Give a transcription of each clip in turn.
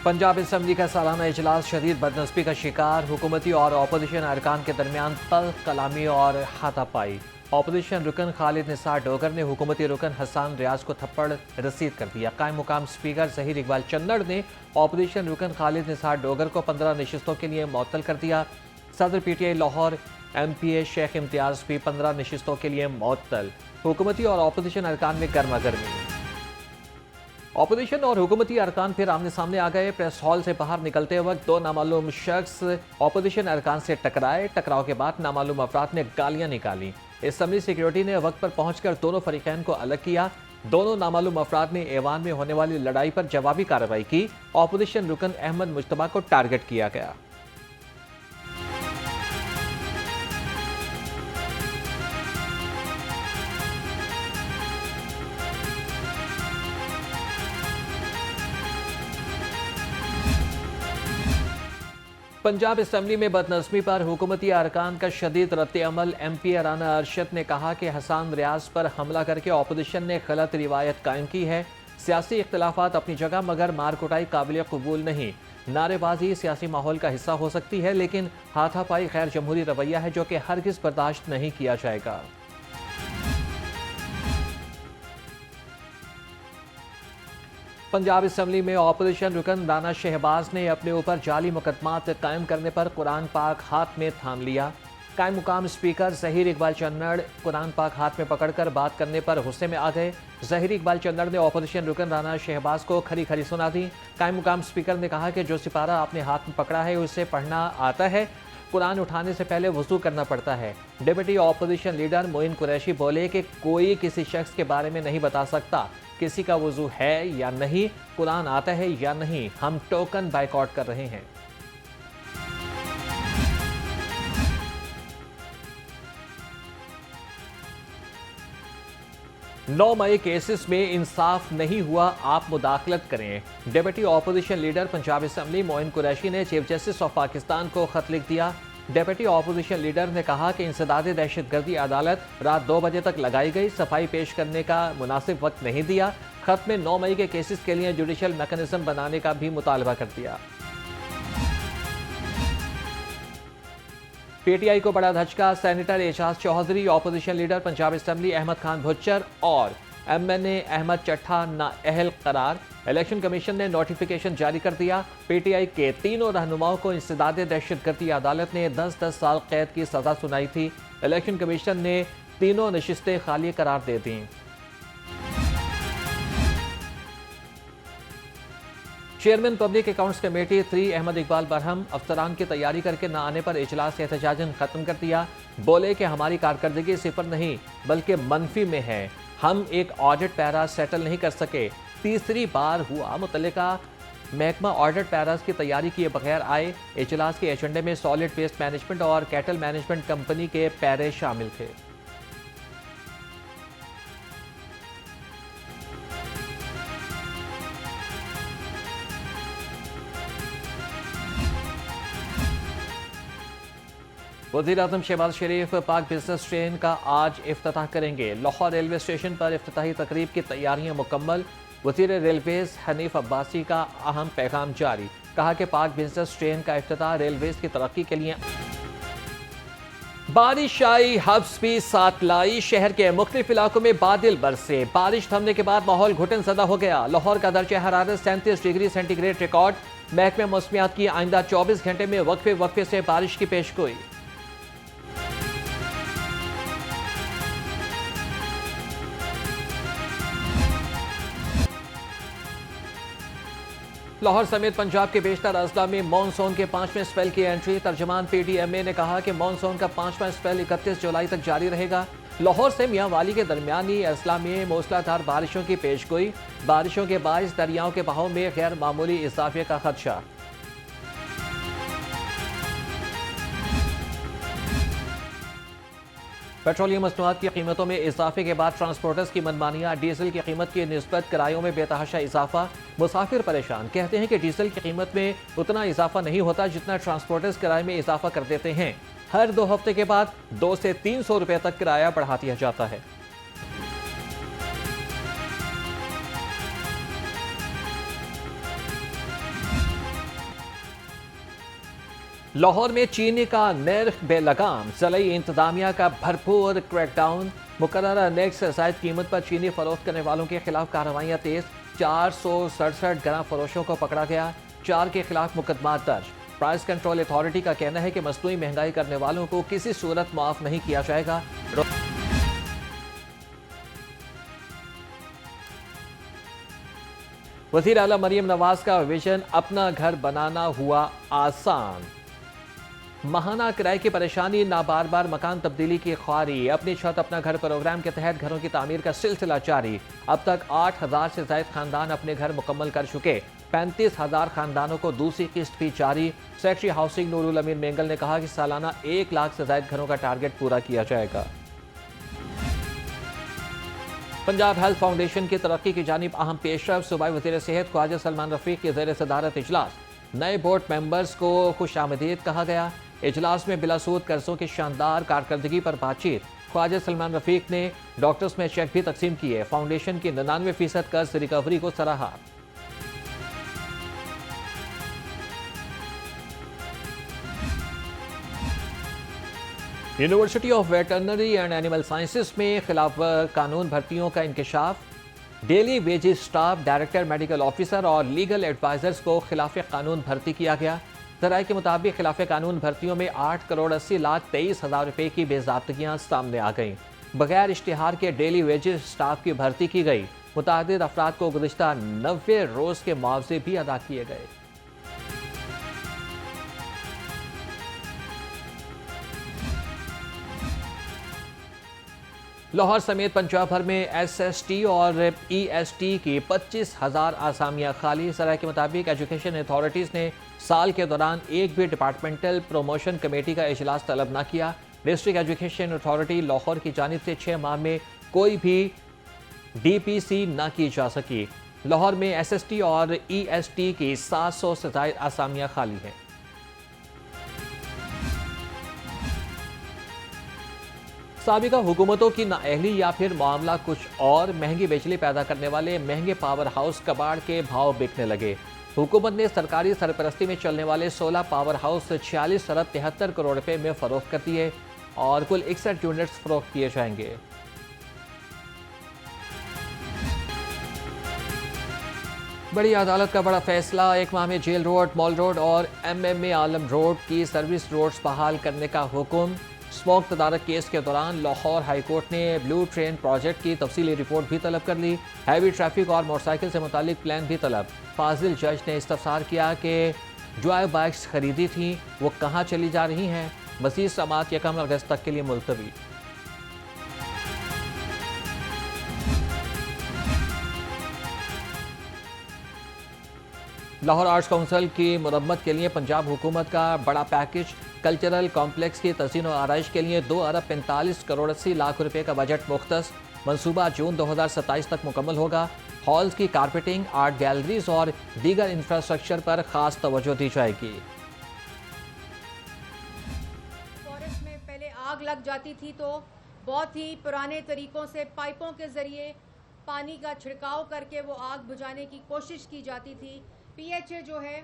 Punjab assembly का सालाना इजलास शदीद बदनस्बी का शिकार। हुकूमती और अपोजिशन अरकान के दरमियान तल्ख कलामी और हाथापाई। अपोजिशन रुकन खालिद निसार डोगर ने हुकूमती रुकन हसन रियाज को थप्पड़ रसीद कर दिया। कायम मुकाम स्पीकर जहीर इकबाल चन्नड़ ने अपोजिशन रुकन खालिद निसार डोगर को 15 नशिस्तों के लिए मुअत्तल कर दिया। सदर PTI लाहौर MPA शेख इम्तियाज भी 15 नशिस्तों के लिए मुअत्तल। हुकूमती और अपोजिशन अरकान में गर्मा गर्मी। अपोजिशन और हुकूमती अरकान फिर आमने सामने आ गए। प्रेस हॉल से बाहर निकलते वक्त दो नामालूम शख्स अपोजिशन अरकान से टकराए। टकराव के बाद नामालूम अफराद ने गालियां निकाली। असम्बली सिक्योरिटी ने वक्त पर पहुंचकर दोनों फरीकैन को अलग किया। दोनों नामालूम अफराद ने ऐवान में होने वाली लड़ाई पर जवाबी कार्रवाई की। अपोजिशन रुकन अहमद मुश्तबा को टारगेट किया गया। पंजाब असम्बली में बदनज़मी पर हुकूमती अरकान का शदीद रद्द-ए-अमल। MP राना अरशद ने कहा कि हसन रियाज पर हमला करके अपोजिशन ने गलत रिवायत कायम की है। सियासी इख्तलाफात अपनी जगह, मगर मार कुटाई काबिल कबूल नहीं। नारेबाजी सियासी माहौल का हिस्सा हो सकती है, लेकिन हाथापाई गैर जमहूरी रवैया है जो कि हरगिज़ बर्दाश्त नहीं किया जाएगा। पंजाब असम्बली में अपोजिशन रुकन राना शहबाज ने अपने ऊपर जाली मुकदमात कायम करने पर कुरान पाक हाथ में थाम लिया। कायम मुकाम स्पीकर जहीर इकबाल चन्नड़ कुरान पाक हाथ में पकड़कर बात करने पर गुस्से में आ गए। जहीर इकबाल चन्नड़ ने अपोजिशन रुकन राना शहबाज को खरी खरी सुना दी। कायम मुकाम स्पीकर ने कहा कि जो सिपारा आपने हाथ में पकड़ा है उसे पढ़ना आता है। कुरान उठाने से पहले वजू करना पड़ता है। Deputy opposition leader Moin Qureshi बोले कि कोई किसी शख्स के बारे में नहीं बता सकता किसी का वजू है या नहीं, कुरान आता है या नहीं। हम टोकन बाइकआउट कर रहे हैं। नौ मई केसेस में इंसाफ नहीं हुआ, आप मुदाखलत करें। Deputy opposition leader Punjab assembly Moin Qureshi ने चीफ जस्टिस ऑफ पाकिस्तान को खत लिख दिया। डिप्टी अपोजिशन लीडर ने कहा कि इंसदाद दहशतगर्दी अदालत रात 2 बजे तक लगाई गई, सफाई पेश करने का मुनासिब वक्त नहीं दिया। खत में 9 मई के केसेस के लिए जुडिशल मैकेनिज्म बनाने का भी मुतालबा कर दिया। PTI को बड़ा धचका। Senator Ejaz Chaudhry, opposition leader Punjab assembly Ahmad Khan Bhachar और MNA अहमद चट्ठा नाअहल करार। इलेक्शन कमीशन ने नोटिफिकेशन जारी कर दिया। PTI के तीनों रहनुमाओं को इंसदाद दहशतगर्दी अदालत ने 10-10 साल कैद की सजा सुनाई थी। इलेक्शन कमीशन ने तीनों नशिस्तें खाली करार दे दी। Chairman public accounts committee 3 Ahmad Iqbal बरहम अफसरान की तैयारी करके न आने पर इजलास एहतजाजन खत्म कर दिया। बोले कि हमारी कारकर्दगी सिफर नहीं बल्कि मनफी में है। हम एक ऑडिट पैरा सेटल नहीं कर सके। तीसरी बार हुआ मुतल्लिका महकमा ऑडिट पैरास की तैयारी किए बगैर आए। इजलास के एजेंडे में सॉलिड वेस्ट मैनेजमेंट और कैटल मैनेजमेंट कंपनी के पैरे शामिल थे। वज़ीर-ए-आज़म शहबाज शरीफ पाक बिजनेस ट्रेन का आज इफ्तिताह करेंगे। लाहौर रेलवे स्टेशन पर इफ्तिताही तकरीब की तैयारियां मुकम्मल। वज़ीर रेलवेज हनीफ अब्बासी का अहम पैगाम जारी। कहा कि पाक बिजनेस ट्रेन का इफ्तिताह रेलवेज की तरक्की के लिए। बारिश आई, हब्स भी साथ लाई। शहर के मुख्तलिफ इलाकों में बादल बरसे। बारिश थमने के बाद माहौल घुटन ज़दा हो गया। लाहौर का दर्जा हरारत 37 डिग्री सेंटीग्रेड रिकॉर्ड। महकमे मौसमियात की आइंदा 24 घंटे में वक्फे वक्फे से बारिश की पेशगोई। लाहौर समेत पंजाब के बेशतर अजला में मानसून के 5वें स्पेल की एंट्री। तर्जमान PDMA ने कहा कि मानसून का 5वां स्पेल 31 जुलाई तक जारी रहेगा। लाहौर से मियां वाली के दरमियानी अजला में मूसलाधार बारिशों की पेशगोई। बारिशों के बायस दरियाओं के बहाव में गैर मामूली इजाफे का खदशा। पेट्रोलियम मसनूआत की कीमतों में इजाफे के बाद ट्रांसपोर्टर्स की मनमानियां। डीजल की कीमत की निस्बत किरायों में बेतहाशा इजाफा। मुसाफिर परेशान। कहते हैं कि डीजल की कीमत में उतना इजाफा नहीं होता जितना ट्रांसपोर्टर्स किराए में इजाफा कर देते हैं। हर 2 हफ्ते के बाद 200 से 300 रुपए तक किराया बढ़ा दिया जाता है। लाहौर में चीनी का निर्ख बेलगाम, ज़िली इंतजामिया का भरपूर क्रैकडाउन। मुकर्ररा निर्ख से ज़ायद कीमत पर चीनी फरोख्त करने वालों के खिलाफ कार्रवाइयाँ तेज। 467 ग्राम फरोशों को पकड़ा गया, 4 के खिलाफ मुकदमा दर्ज। प्राइस कंट्रोल अथॉरिटी का कहना है कि मसनूई महंगाई करने वालों को किसी सूरत माफ नहीं किया जाएगा। वज़ीर आला मरियम नवाज का विजन, अपना घर बनाना हुआ आसान। माहाना किराए की परेशानी, ना बार बार मकान तब्दीली की ख्वारी। अपनी छत अपना घर प्रोग्राम के तहत घरों की तामीर का सिलसिला जारी। अब तक 8,000 से ज्यादा खानदान अपने घर मुकम्मल कर चुके। 35,000 खानदानों को दूसरी किस्त भी जारी। सेक्रेटरी हाउसिंग नूरुल अमीन मेंगल ने कहा कि सालाना 1 लाख से ज्यादा घरों का टारगेट पूरा किया जाएगा। पंजाब हेल्थ फाउंडेशन की तरक्की की जानिब अहम पेशरफ। सूबाई वज़ीर सेहत ख्वाजा सलमान रफीक के ज़ेर सदारत इजलास। नए बोर्ड मेंबर्स को खुशामदीद कहा गया। इजलास में बिलासूद कर्जों की शानदार कारकर्दगी पर बातचीत। ख्वाजा सलमान रफीक ने डॉक्टर्स में चेक भी तकसीम किए। फाउंडेशन की 99% कर्ज रिकवरी को सराहा। University of veterinary and animal sciences में खिलाफ कानून भर्तियों का इंकशाफ। Daily wages staff, director, medical officer और लीगल एडवाइजर्स को खिलाफ कानून भर्ती किया गया। जराये के मुताबिक खिलाफ कानून भर्तियों में 8,80,23,000 रुपए की बेज़ाब्तगियां सामने आ गईं। बगैर इश्तिहार के डेली वेजेस स्टाफ की भर्ती की गई। मुतादिद अफराद को गुज़िश्ता 90 रोज़ के मुआवजे भी अदा किए गए। लाहौर समेत पंजाब भर में SST और EST की 25,000 आसामियां खाली। ज़राये के मुताबिक एजुकेशन अथॉरिटीज़ ने साल के दौरान एक भी डिपार्टमेंटल प्रमोशन कमेटी का इजलास तलब न किया। डिस्ट्रिक्ट एजुकेशन अथॉरिटी लाहौर की जानिब से 6 माह में कोई भी DPC न की जा सकी। लाहौर में SST और EST की 700 से ज़ायद आसामियां खाली हैं। साबिका हुकूमतों की नाअहली या फिर मामला कुछ और। महंगी बिजली पैदा करने वाले महंगे पावर हाउस कबाड़ के भाव बिकने लगे। हुकूमत ने सरकारी सरपरस्ती में चलने वाले 16 पावर हाउस 46 अरब 73 करोड़ रुपए में फरोख्त कर दिए और कुल 61 यूनिट्स फरोख्त किए जाएंगे। बड़ी अदालत का बड़ा फैसला। 1 माह में जेल रोड, मॉल रोड और MMA आलम रोड की सर्विस रोड्स बहाल करने का हुक्म। स्मोक तदारक केस के दौरान लाहौर हाईकोर्ट ने ब्लू ट्रेन प्रोजेक्ट की तफसीली रिपोर्ट भी तलब कर ली। हैवी ट्रैफिक और मोटरसाइकिल से मुतालिक प्लान भी तलब। फाजिल जज ने इस्तफसार किया कि जो बाइक्स खरीदी थी वो कहाँ चली जा रही हैं। मज़ीद समाअत 1 अगस्त तक के लिए मुलतवी। लाहौर आर्ट्स काउंसिल की मुरम्मत के लिए पंजाब हुकूमत का बड़ा पैकेज। कल्चरल कॉम्प्लेक्स की तज़ीन और आराइश के लिए 2 अरब 45 करोड़ 80 लाख रुपए का बजट मुख्तस। मनसूबा जून 2027 तक मुकम्मल होगा। हॉल्स की कारपेटिंग, आर्ट गैलरीज और दीगर इंफ्रास्ट्रक्चर पर खास तवज्जो दी जाएगी। फॉरेस्ट में पहले आग लग जाती थी तो बहुत ही पुराने तरीकों से पाइपों के जरिए पानी का छिड़काव करके वो आग बुझाने की कोशिश की जाती थी। PHA जो है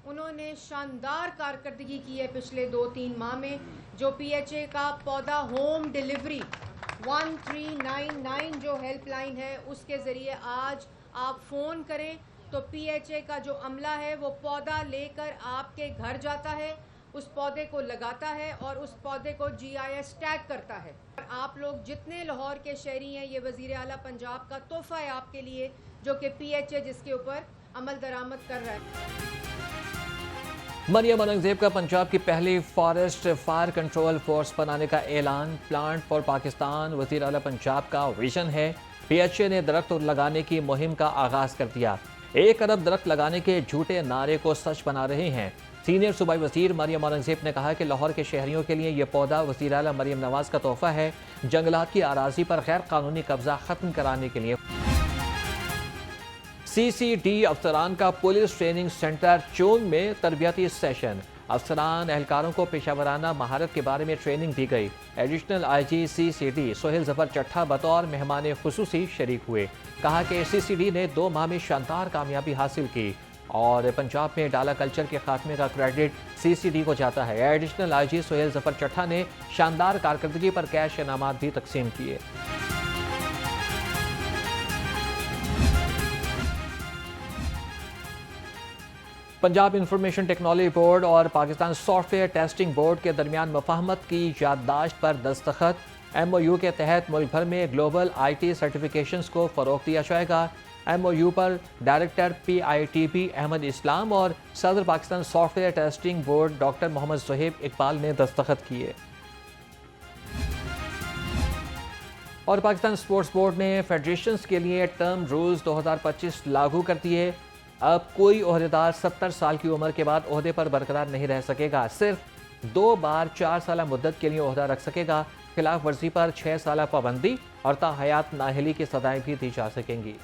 उन्होंने शानदार कारकर्दगी की है पिछले 2-3 माह में। जो PHA का पौधा होम डिलीवरी 1399 जो हेल्पलाइन है उसके ज़रिए आज आप फ़ोन करें तो PHA का जो अमला है वो पौधा लेकर आपके घर जाता है, उस पौधे को लगाता है और उस पौधे को GIS टैग करता है। आप लोग जितने लाहौर के शहरी हैं, ये वज़ीर आला पंजाब का तोहफ़ा है आपके लिए, जो कि PHA जिसके ऊपर अमल दरामद कर रहा है। मरियम औरंगजेब का पंजाब की पहली फॉरेस्ट फायर कंट्रोल फोर्स बनाने का ऐलान। प्लांट फॉर पाकिस्तान वज़ीर आला पंजाब का विजन है। PHA ने दरख्त लगाने की मुहिम का आगाज कर दिया। 1 अरब दरख्त लगाने के झूठे नारे को सच बना रहे हैं। सीनियर सूबाई वज़ीर मरियम औरंगजेब ने कहा कि लाहौर के शहरियों के लिए यह पौधा वज़ीर आला मरियम नवाज का तोहफा है। जंगलात की आराजी पर गैर कानूनी कब्जा खत्म कराने के लिए CCD अफसरान का पुलिस ट्रेनिंग सेंटर चून में तरबियती सेशन। अफसरान एहलकारों को पेशावराना महारत के बारे में ट्रेनिंग दी गई। Additional IG CCD Sohail Zafar Chattha बतौर मेहमान खुसूसी शरीक हुए। कहा कि CCD ने 2 माह में शानदार कामयाबी हासिल की। और पंजाब में डाला कल्चर के खात्मे का क्रेडिट CCD को जाता है। एडिशनल IG सोहेल जफर चट्टा ने शानदार कारकर्दगी पर कैश इनामात भी तकसीम किए। पंजाब इंफॉर्मेशन टेक्नोलॉजी बोर्ड और पाकिस्तान सॉफ्टवेयर टेस्टिंग बोर्ड के दरमियान मुफाहमत की याददाश्त पर दस्तखत। MOU के तहत मुल्क भर में ग्लोबल IT सर्टिफिकेशंस को फ़रोग़ दिया जाएगा। MOU पर डायरेक्टर PITB अहमद इस्लाम और सदर Pakistan software testing board doctor Muhammad Zohaib Iqbal ने दस्तखत किए। और पाकिस्तान स्पोर्ट्स बोर्ड ने फेडरेशंस के लिए टर्म रूल्स 2025 लागू कर दिए। अब कोई ओहदेदार 70 साल की उम्र के बाद ओहदे पर बरकरार नहीं रह सकेगा। सिर्फ 2 बार 4 साल मुद्दत के लिए ओहदा रख सकेगा। खिलाफ वर्जी पर 6 साल पाबंदी और ताहयात नाअहली की सजाएं भी दी जा सकेंगी।